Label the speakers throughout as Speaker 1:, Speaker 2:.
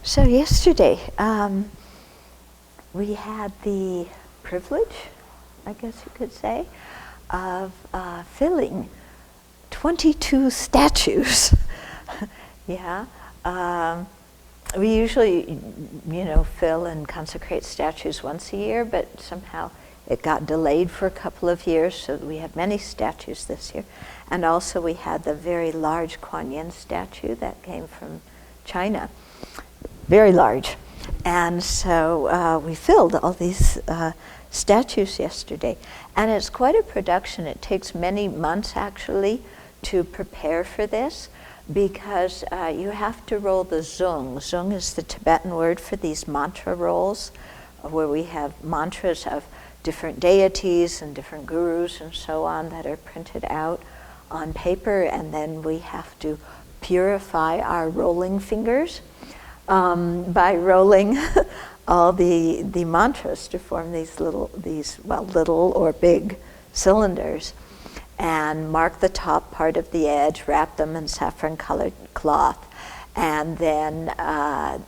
Speaker 1: So yesterday, we had the privilege, I guess you could say, of filling 22 statues. Yeah. We usually, fill and consecrate statues once a year, but somehow it got delayed for a couple of years, so we had many statues this year. And also we had the very large Kuan Yin statue that came from China. Very large. And so we filled all these statues yesterday. And it's quite a production. It takes many months actually to prepare for this, because you have to roll the zung. Zung is the Tibetan word for these mantra rolls, where we have mantras of different deities and different gurus and so on that are printed out on paper, and then we have to purify our rolling fingers by rolling all the mantras to form these little or big cylinders, and mark the top part of the edge, wrap them in saffron-colored cloth. And then a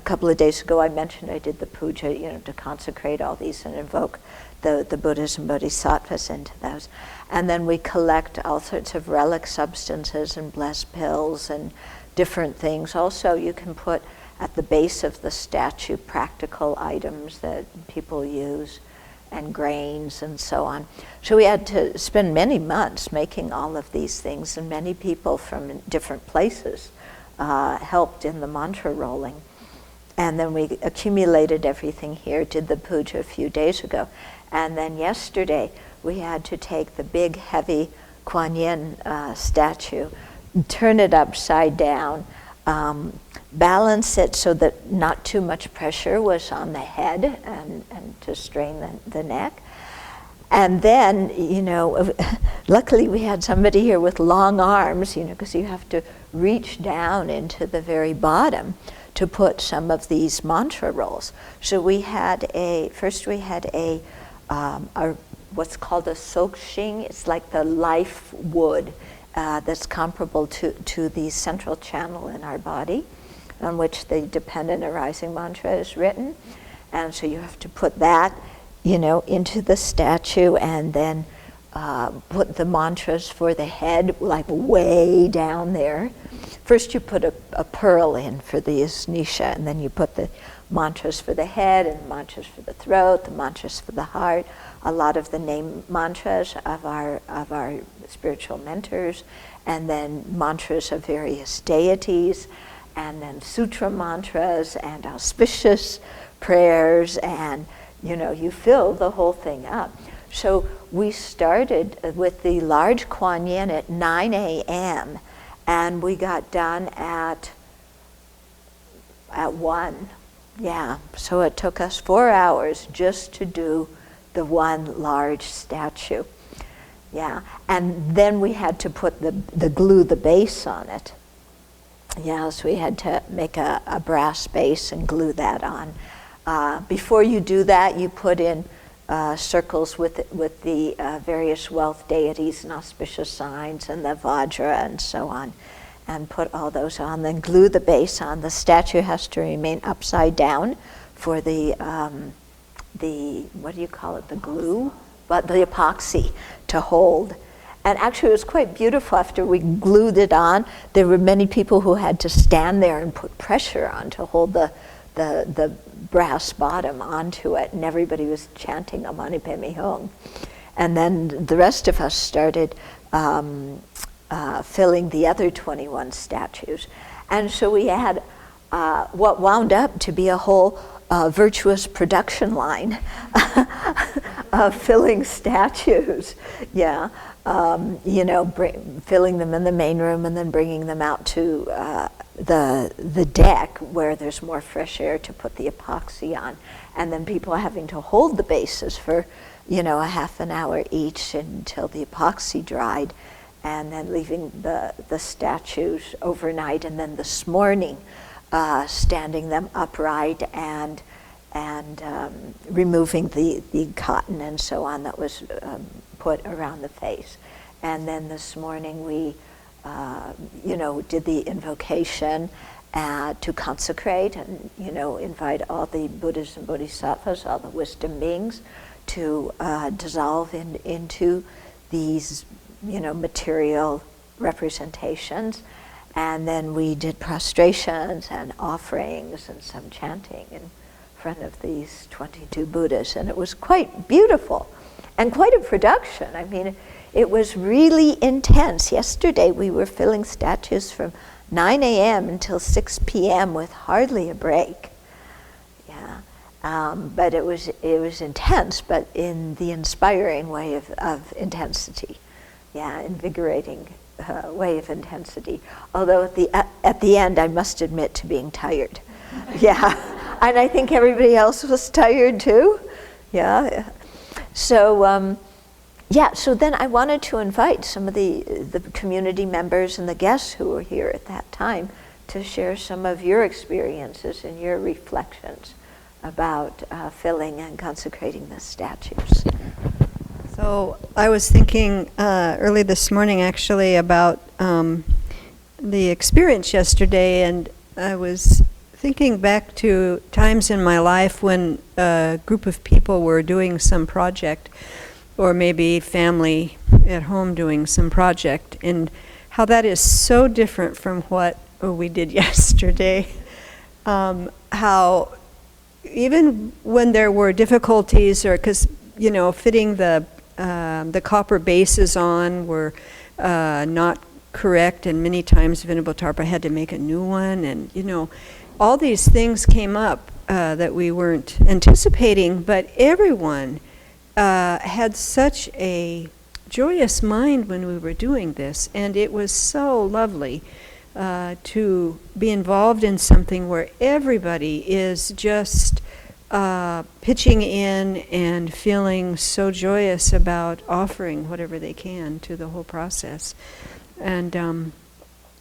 Speaker 1: couple of days ago I mentioned I did the puja, to consecrate all these and invoke the Buddhas and Bodhisattvas into those. And then we collect all sorts of relic substances and blessed pills and different things. Also, you can put at the base of the statue practical items that people use, and grains and so on. So we had to spend many months making all of these things, and many people from different places helped in the mantra rolling. And then we accumulated everything here, did the puja a few days ago. And then yesterday we had to take the big heavy Kuan Yin statue, turn it upside down, balance it so that not too much pressure was on the head and to strain the neck. And then, luckily we had somebody here with long arms, because you have to reach down into the very bottom to put some of these mantra rolls. So we had first what's called a sokshing. It's like the life wood that's comparable to the central channel in our body, on which the dependent arising mantra is written. And so you have to put that, into the statue, and then put the mantras for the head, like way down there. First you put a pearl in for the nisha, and then you put the mantras for the head, and the mantras for the throat, the mantras for the heart, a lot of the name mantras of our spiritual mentors, and then mantras of various deities, and then sutra mantras and auspicious prayers, and you fill the whole thing up. So we started with the large Kuan Yin at 9 a.m. and we got done at 1. Yeah, so it took us 4 hours just to do the one large statue. Yeah, and then we had to put the glue the base on it. Yeah, so we had to make a brass base and glue that on. Before you do that, you put in circles with the various wealth deities and auspicious signs and the Vajra and so on, and put all those on, then glue the base on. The statue has to remain upside down for the what do you call it, the glue? But the epoxy to hold. And actually it was quite beautiful. After we glued it on, there were many people who had to stand there and put pressure on to hold the brass bottom onto it, and everybody was chanting Amani Pemi Hung. And then the rest of us started filling the other 21 statues. And so we had what wound up to be a whole virtuous production line of filling statues. Yeah, filling them in the main room and then bringing them out to the deck where there's more fresh air to put the epoxy on, and then people having to hold the bases for a half an hour each until the epoxy dried, and then leaving the statues overnight, and then this morning standing them upright and removing the cotton and so on that was put around the face. And then this morning we did the invocation to consecrate and, invite all the Buddhas and Bodhisattvas, all the wisdom beings, to dissolve into these, material representations. And then we did prostrations and offerings and some chanting in front of these 22 Buddhas. And it was quite beautiful and quite a production. I mean, it was really intense. Yesterday we were filling statues from 9 a.m. until 6 p.m. with hardly a break. Yeah, but it was intense, but in the inspiring way of intensity. Yeah, invigorating way of intensity. Although at the end, I must admit to being tired. Yeah, and I think everybody else was tired too. Yeah. So so then I wanted to invite some of the community members and the guests who were here at that time to share some of your experiences and your reflections about filling and consecrating the statues.
Speaker 2: So I was thinking early this morning actually about the experience yesterday, and I was thinking back to times in my life when a group of people were doing some project, or maybe family at home doing some project, and how that is so different from what we did yesterday. How even when there were difficulties, or because fitting the copper bases on were not correct, and many times Venerable Tarpa had to make a new one, and all these things came up that we weren't anticipating, but everyone had such a joyous mind when we were doing this, and it was so lovely to be involved in something where everybody is just pitching in and feeling so joyous about offering whatever they can to the whole process. And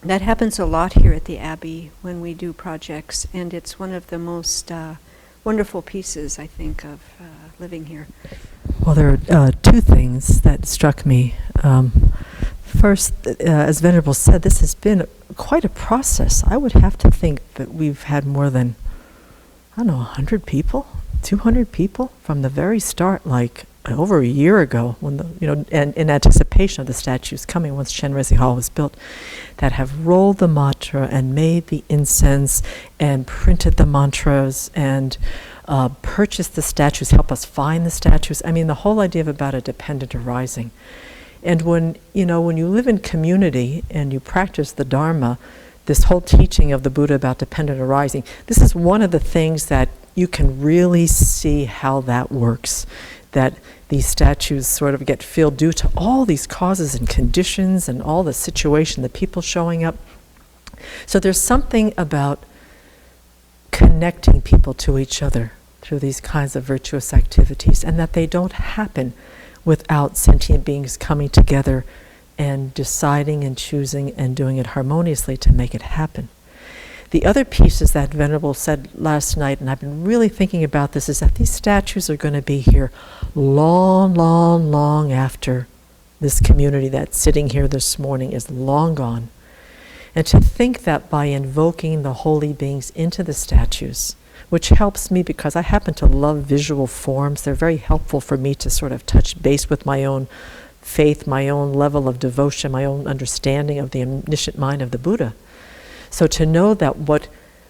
Speaker 2: that happens a lot here at the Abbey when we do projects, and it's one of the most wonderful pieces, I think, of living here.
Speaker 3: Well, there are two things that struck me. First, as Venerable said, this has been quite a process. I would have to think that we've had more than, 100 people, 200 people from the very start, like over a year ago, when and in anticipation of the statues coming once Chenrezig Hall was built, that have rolled the mantra and made the incense and printed the mantras and purchased the statues, help us find the statues. I mean, the whole idea about a dependent arising. And when you live in community and you practice the Dharma, this whole teaching of the Buddha about dependent arising, this is one of the things that you can really see how that works, that these statues sort of get filled due to all these causes and conditions and all the situation, the people showing up. So there's something about connecting people to each other through these kinds of virtuous activities, and that they don't happen without sentient beings coming together and deciding and choosing and doing it harmoniously to make it happen. The other piece is that Venerable said last night, and I've been really thinking about this, is that these statues are going to be here long, long, long after this community that's sitting here this morning is long gone. And to think that by invoking the holy beings into the statues, which helps me because I happen to love visual forms, they're very helpful for me to sort of touch base with my own faith, my own level of devotion, my own understanding of the omniscient mind of the Buddha. So to know that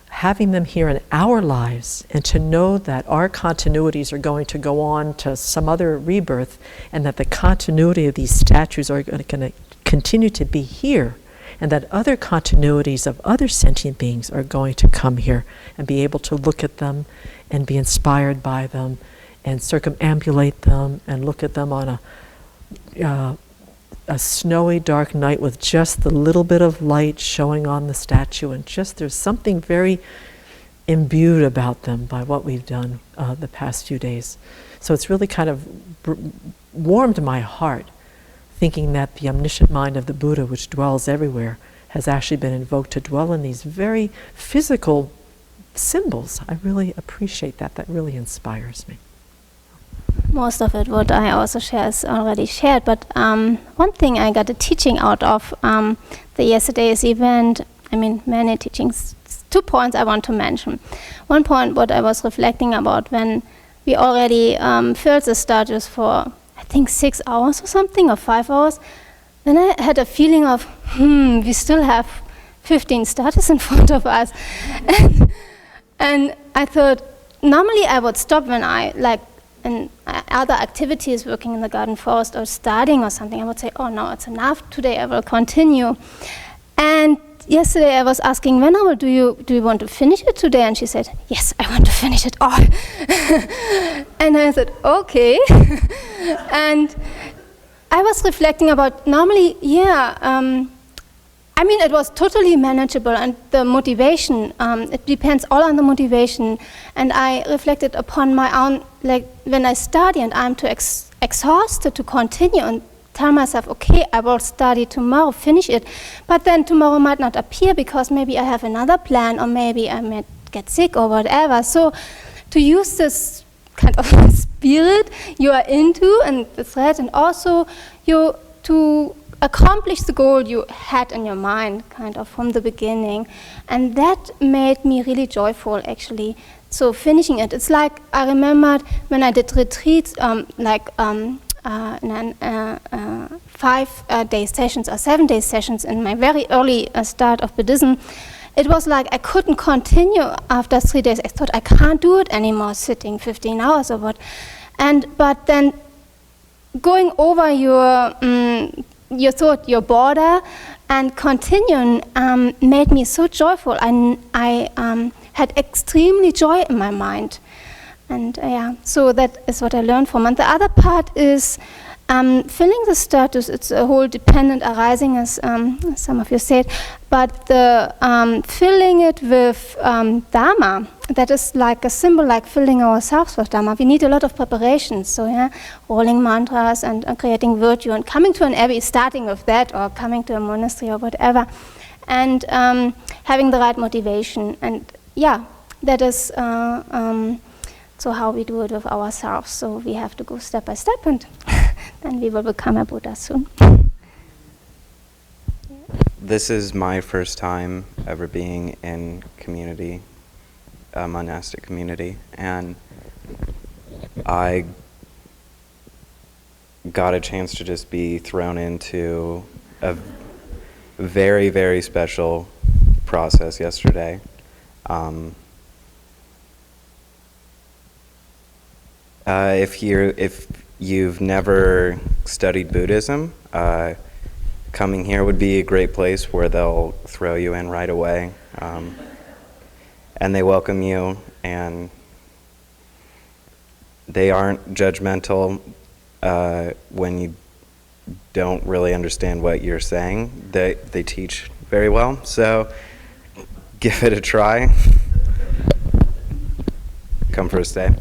Speaker 3: having them here in our lives, and to know that our continuities are going to go on to some other rebirth, and that the continuity of these statues are going to continue to be here, and that other continuities of other sentient beings are going to come here and be able to look at them and be inspired by them and circumambulate them and look at them on a snowy dark night with just the little bit of light showing on the statue, and just there's something very imbued about them by what we've done the past few days. So it's really kind of warmed my heart thinking that the omniscient mind of the Buddha, which dwells everywhere, has actually been invoked to dwell in these very physical symbols. I really appreciate that. That really inspires me.
Speaker 4: most of it, what I also share, is already shared. But one thing I got a teaching out of the yesterday's event, I mean, many teachings, 2 points I want to mention. One point, what I was reflecting about when we already filled the status for, I think, 6 hours or something, or 5 hours, then I had a feeling of, we still have 15 status in front of us. And I thought, normally I would stop when I, like, in other activities, working in the garden forest or studying or something, I would say, oh no, it's enough, today I will continue. And yesterday I was asking Venerable, do you want to finish it today? And she said, yes, I want to finish it all. And I said, okay. And I was reflecting about, normally, I mean, it was totally manageable, and the motivation, it depends all on the motivation. And I reflected upon my own, like when I study and I'm too exhausted to continue, and tell myself, okay, I will study tomorrow, finish it. But then tomorrow might not appear because maybe I have another plan, or maybe I might get sick or whatever. So to use this kind of spirit you are into and the thread, and also you to accomplish the goal you had in your mind kind of from the beginning. And that made me really joyful, actually. So finishing it, it's like I remembered when I did retreats, 5-day sessions or 7-day sessions in my very early start of Buddhism. It was like I couldn't continue after 3 days. I thought I can't do it anymore, sitting 15 hours or what. But then going over your thought, your border, and continuing made me so joyful. I had extremely joy in my mind. And so that is what I learned from. And the other part is filling the status. It's a whole dependent arising, as some of you said, but the filling it with Dharma, that is like a symbol, like filling ourselves with Dharma. We need a lot of preparation. So rolling mantras and creating virtue, and coming to an abbey, starting with that, or coming to a monastery or whatever, and having the right motivation. And that is so how we do it with ourselves. So we have to go step by step, and then we will become a Buddha soon.
Speaker 5: This is my first time ever being in community, a monastic community, and I got a chance to just be thrown into a very, very special process yesterday. If you've never studied Buddhism, coming here would be a great place where they'll throw you in right away, and they welcome you, and they aren't judgmental when you don't really understand what you're saying. They teach very well, so give it a try. Come for a stay.